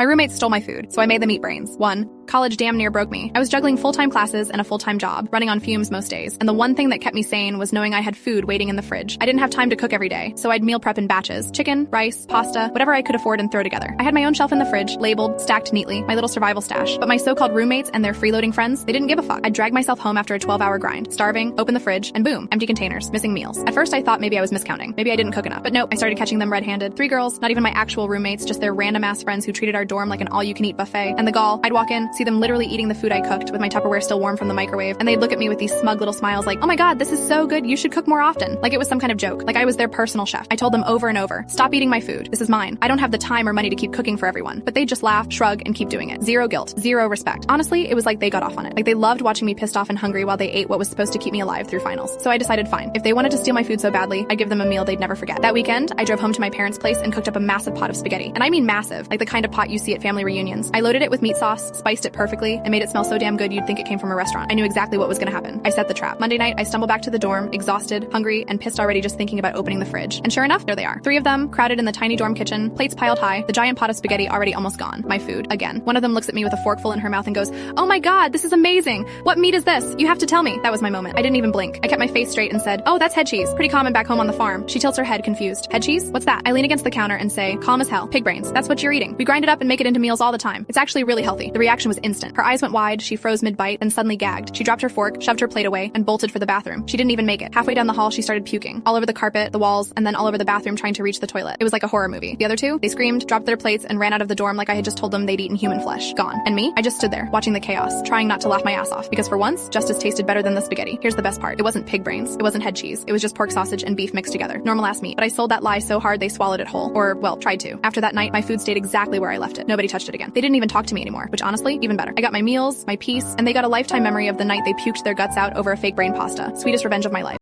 My roommates stole my food, so I made them eat brains. 1. College damn near broke me. I was juggling full-time classes and a full-time job, running on fumes most days, and the one thing that kept me sane was knowing I had food waiting in the fridge. I didn't have time to cook every day, so I'd meal prep in batches. Chicken, rice, pasta, whatever I could afford and throw together. I had my own shelf in the fridge, labeled, stacked neatly, my little survival stash. But my so-called roommates and their freeloading friends, they didn't give a fuck. I'd drag myself home after a 12-hour grind, starving, open the fridge, and boom, empty containers, missing meals. At first I thought maybe I was miscounting. Maybe I didn't cook enough. But nope, I started catching them red-handed. 3 girls, not even my actual roommates, just their random-ass friends who treated our dorm like an all-you-can-eat buffet. And the gall, I'd walk in, see them literally eating the food I cooked with my Tupperware still warm from the microwave, and they'd look at me with these smug little smiles like, oh my god, this is so good, you should cook more often. Like it was some kind of joke, like I was their personal chef. I told them over and over, stop eating my food, this is mine. I don't have the time or money to keep cooking for everyone. But they'd just laugh, shrug, and keep doing it. Zero guilt, zero respect. Honestly, it was like they got off on it. Like they loved watching me pissed off and hungry while they ate what was supposed to keep me alive through finals. So I decided fine, if they wanted to steal my food so badly, I'd give them a meal they'd never forget. That weekend, I drove home to my parents' place and cooked up a massive pot of spaghetti. And I mean massive, like the kind of pot you see at family reunions. I loaded it with meat sauce, spiced it perfectly, and made it smell so damn good you'd think it came from a restaurant. I knew exactly what was gonna happen. I set the trap. Monday night, I stumble back to the dorm, exhausted, hungry, and pissed already just thinking about opening the fridge. And sure enough, there they are. 3 of them, crowded in the tiny dorm kitchen, plates piled high, the giant pot of spaghetti already almost gone. My food, again. One of them looks at me with a forkful in her mouth and goes, oh my god, this is amazing! What meat is this? You have to tell me. That was my moment. I didn't even blink. I kept my face straight and said, oh, that's head cheese. Pretty common back home on the farm. She tilts her head, confused. Head cheese? What's that? I lean against the counter and say, calm as hell. Pig brains. That's what you're eating. We grind it up and make it into meals all the time. It's actually really healthy. The reaction was instant. Her eyes went wide, she froze mid-bite, and suddenly gagged. She dropped her fork, shoved her plate away, and bolted for the bathroom. She didn't even make it. Halfway down the hall, she started puking. All over the carpet, the walls, and then all over the bathroom trying to reach the toilet. It was like a horror movie. The other 2, they screamed, dropped their plates, and ran out of the dorm like I had just told them they'd eaten human flesh. Gone. And me? I just stood there, watching the chaos, trying not to laugh my ass off, because for once, justice tasted better than the spaghetti. Here's the best part. It wasn't pig brains. It wasn't head cheese. It was just pork sausage and beef mixed together. Normal ass meat. But I sold that lie so hard they swallowed it whole. Or, well, tried to. After that night, my food stayed exactly where I left it. Nobody touched it again. They didn't even talk to me anymore, which honestly, even better. I got my meals, my peace, and they got a lifetime memory of the night they puked their guts out over a fake brain pasta. Sweetest revenge of my life.